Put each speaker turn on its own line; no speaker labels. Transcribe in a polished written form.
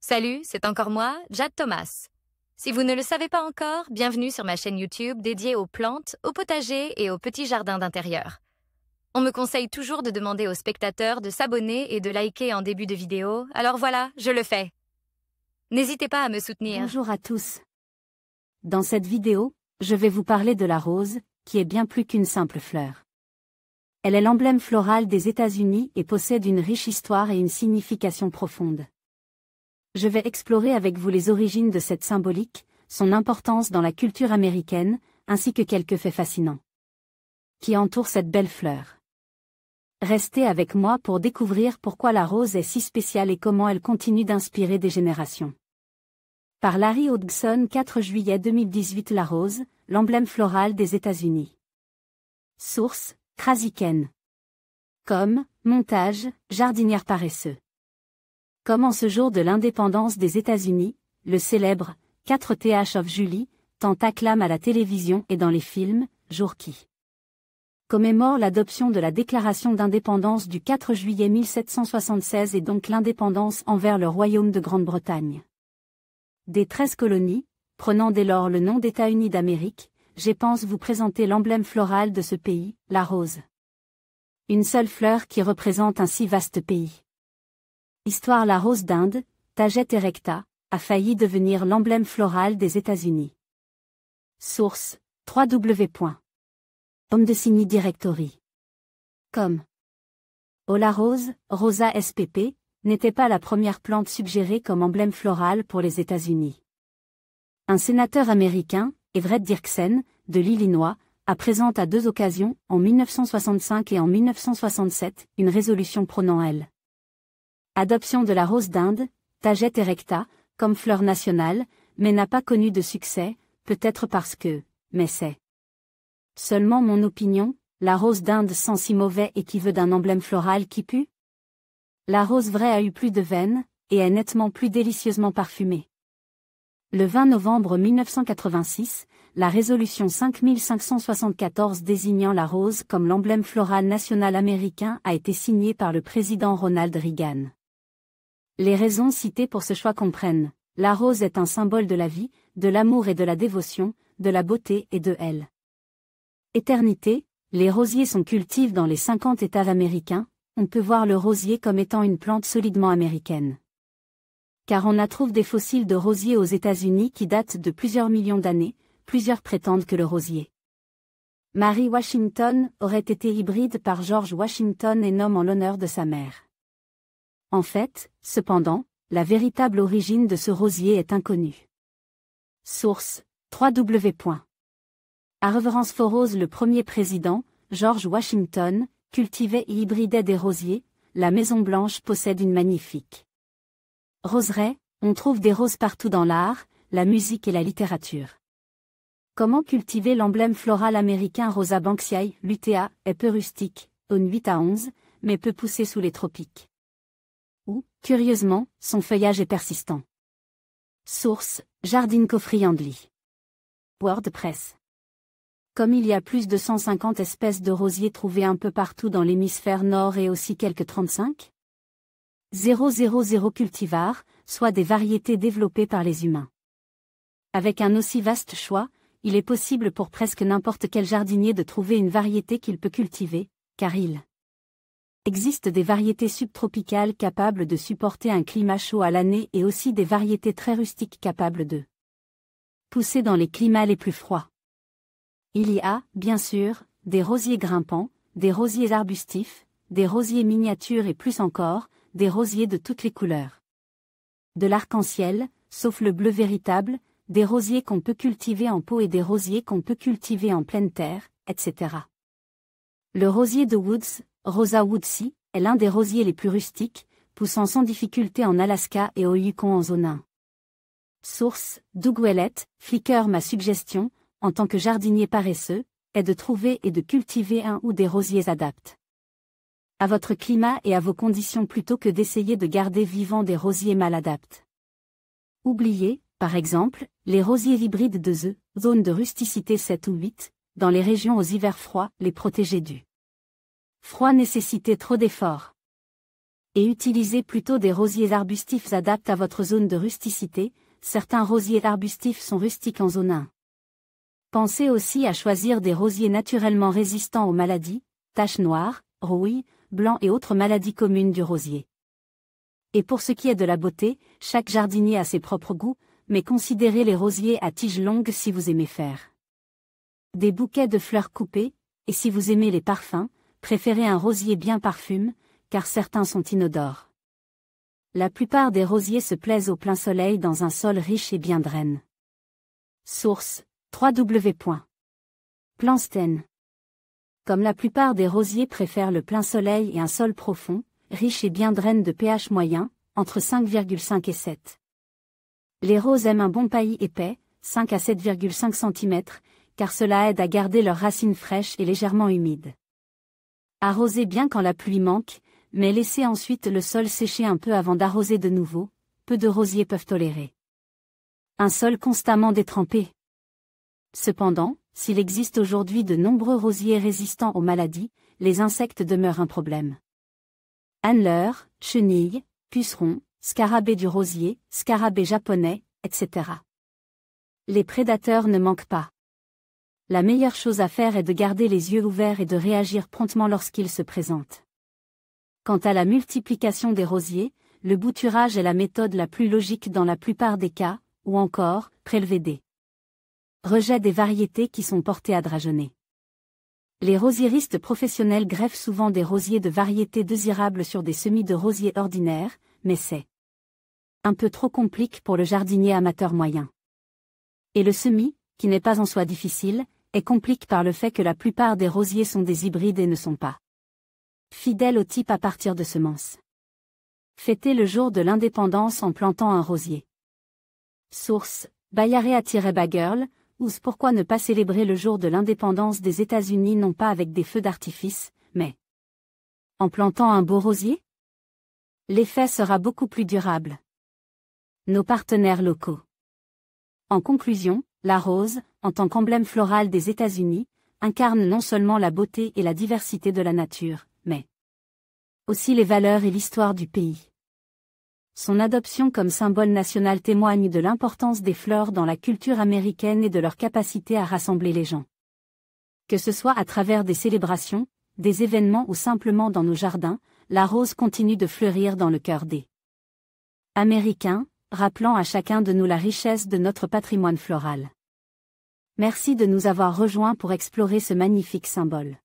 Salut, c'est encore moi, Jade Thomas. Si vous ne le savez pas encore, bienvenue sur ma chaîne YouTube dédiée aux plantes, aux potagers et aux petits jardins d'intérieur. On me conseille toujours de demander aux spectateurs de s'abonner et de liker en début de vidéo, alors voilà, je le fais. N'hésitez pas à me soutenir.
Bonjour à tous. Dans cette vidéo, je vais vous parler de la rose, qui est bien plus qu'une simple fleur. Elle est l'emblème floral des États-Unis et possède une riche histoire et une signification profonde. Je vais explorer avec vous les origines de cette symbolique, son importance dans la culture américaine, ainsi que quelques faits fascinants qui entourent cette belle fleur. Restez avec moi pour découvrir pourquoi la rose est si spéciale et comment elle continue d'inspirer des générations. Par Larry Hodgson, 4 juillet 2018. La rose, l'emblème floral des États-Unis. Source, Kraziken. Montage, jardinière paresseux. Comme en ce jour de l'indépendance des États-Unis, le célèbre 4th of July tant acclame à la télévision et dans les films, jour qui commémore l'adoption de la déclaration d'indépendance du 4 juillet 1776 et donc l'indépendance envers le Royaume de Grande-Bretagne. Des 13 colonies, prenant dès lors le nom d'États-Unis d'Amérique, je pense vous présenter l'emblème floral de ce pays, la rose. Une seule fleur qui représente un si vaste pays. Histoire. La rose d'Inde, Taget erecta, a failli devenir l'emblème floral des États-Unis. Source, www.Homedesini Directory. La rose, Rosa spp, n'était pas la première plante suggérée comme emblème floral pour les États-Unis. Un sénateur américain, Everett Dirksen, de l'Illinois, a présenté à 2 occasions, en 1965 et en 1967, une résolution prônant elle. Adoption de la rose d'Inde, Taget erecta, comme fleur nationale, mais n'a pas connu de succès, peut-être parce que, mais c'est seulement mon opinion, la rose d'Inde sent si mauvais et qui veut d'un emblème floral qui pue? La rose vraie a eu plus de veines, et est nettement plus délicieusement parfumée. Le 20 novembre 1986, la résolution 5574 désignant la rose comme l'emblème floral national américain a été signée par le président Ronald Reagan. Les raisons citées pour ce choix comprennent: la rose est un symbole de la vie, de l'amour et de la dévotion, de la beauté et de l'éternité. Les rosiers sont cultivés dans les 50 États américains. On peut voir le rosier comme étant une plante solidement américaine. Car on trouve des fossiles de rosiers aux États-Unis qui datent de plusieurs millions d'années, plusieurs prétendent que le rosier Mary Washington aurait été hybride par George Washington et nomme en l'honneur de sa mère. En fait, cependant, la véritable origine de ce rosier est inconnue. Source, À Reverence for Rose. Le premier président, George Washington, cultivait et hybridait des rosiers. La Maison-Blanche possède une magnifique roseraie. On trouve des roses partout dans l'art, la musique et la littérature. Comment cultiver l'emblème floral américain? Rosa Banksiae, lutea, est peu rustique, aune 8 à 11, mais peut pousser sous les tropiques. Curieusement, son feuillage est persistant. Source, Jardine Friendly. WordPress. Comme il y a plus de 150 espèces de rosiers trouvées un peu partout dans l'hémisphère nord et aussi quelques 35 000 cultivars, soit des variétés développées par les humains. Avec un aussi vaste choix, il est possible pour presque n'importe quel jardinier de trouver une variété qu'il peut cultiver, car il existe des variétés subtropicales capables de supporter un climat chaud à l'année et aussi des variétés très rustiques capables de pousser dans les climats les plus froids. Il y a, bien sûr, des rosiers grimpants, des rosiers arbustifs, des rosiers miniatures et plus encore, des rosiers de toutes les couleurs. De l'arc-en-ciel, sauf le bleu véritable, des rosiers qu'on peut cultiver en pot et des rosiers qu'on peut cultiver en pleine terre, etc. Le rosier de Woods, Rosa Woodsy, est l'un des rosiers les plus rustiques, poussant sans difficulté en Alaska et au Yukon en zone 1. Source, Doug Ouellet. Flickr. Ma suggestion, en tant que jardinier paresseux, est de trouver et de cultiver un ou des rosiers adaptés à votre climat et à vos conditions plutôt que d'essayer de garder vivants des rosiers mal adaptés. Oubliez, par exemple, les rosiers hybrides de zone de rusticité 7 ou 8, dans les régions aux hivers froids, les protéger du froid nécessitait trop d'efforts. Et utilisez plutôt des rosiers arbustifs adaptés à votre zone de rusticité, certains rosiers arbustifs sont rustiques en zone 1. Pensez aussi à choisir des rosiers naturellement résistants aux maladies, taches noires, rouille, blanc et autres maladies communes du rosier. Et pour ce qui est de la beauté, chaque jardinier a ses propres goûts, mais considérez les rosiers à tiges longues si vous aimez faire des bouquets de fleurs coupées, et si vous aimez les parfums, préférez un rosier bien parfumé, car certains sont inodores. La plupart des rosiers se plaisent au plein soleil dans un sol riche et bien draine. Source: www.plantsten. Comme la plupart des rosiers préfèrent le plein soleil et un sol profond, riche et bien draine de pH moyen, entre 5,5 et 7. Les roses aiment un bon paillis épais, 5 à 7,5 cm, car cela aide à garder leurs racines fraîches et légèrement humides. Arrosez bien quand la pluie manque, mais laissez ensuite le sol sécher un peu avant d'arroser de nouveau, peu de rosiers peuvent tolérer un sol constamment détrempé. Cependant, s'il existe aujourd'hui de nombreux rosiers résistants aux maladies, les insectes demeurent un problème. Anneleurs, chenilles, pucerons, scarabées du rosier, scarabées japonais, etc. Les prédateurs ne manquent pas. La meilleure chose à faire est de garder les yeux ouverts et de réagir promptement lorsqu'ils se présentent. Quant à la multiplication des rosiers, le bouturage est la méthode la plus logique dans la plupart des cas, ou encore, prélever des rejets des variétés qui sont portées à drageonner. Les rosieristes professionnels greffent souvent des rosiers de variétés désirables sur des semis de rosiers ordinaires, mais c'est un peu trop compliqué pour le jardinier amateur moyen. Et le semis, qui n'est pas en soi difficile, est compliqué par le fait que la plupart des rosiers sont des hybrides et ne sont pas fidèles au type à partir de semences. Fêtez le jour de l'indépendance en plantant un rosier. Source: Bayarea-Bagirl, ou pourquoi ne pas célébrer le jour de l'indépendance des États-Unis non pas avec des feux d'artifice, mais en plantant un beau rosier? L'effet sera beaucoup plus durable. Nos partenaires locaux. En conclusion, la rose, en tant qu'emblème floral des États-Unis, incarne non seulement la beauté et la diversité de la nature, mais aussi les valeurs et l'histoire du pays. Son adoption comme symbole national témoigne de l'importance des fleurs dans la culture américaine et de leur capacité à rassembler les gens. Que ce soit à travers des célébrations, des événements ou simplement dans nos jardins, la rose continue de fleurir dans le cœur des Américains, rappelant à chacun de nous la richesse de notre patrimoine floral. Merci de nous avoir rejoints pour explorer ce magnifique symbole.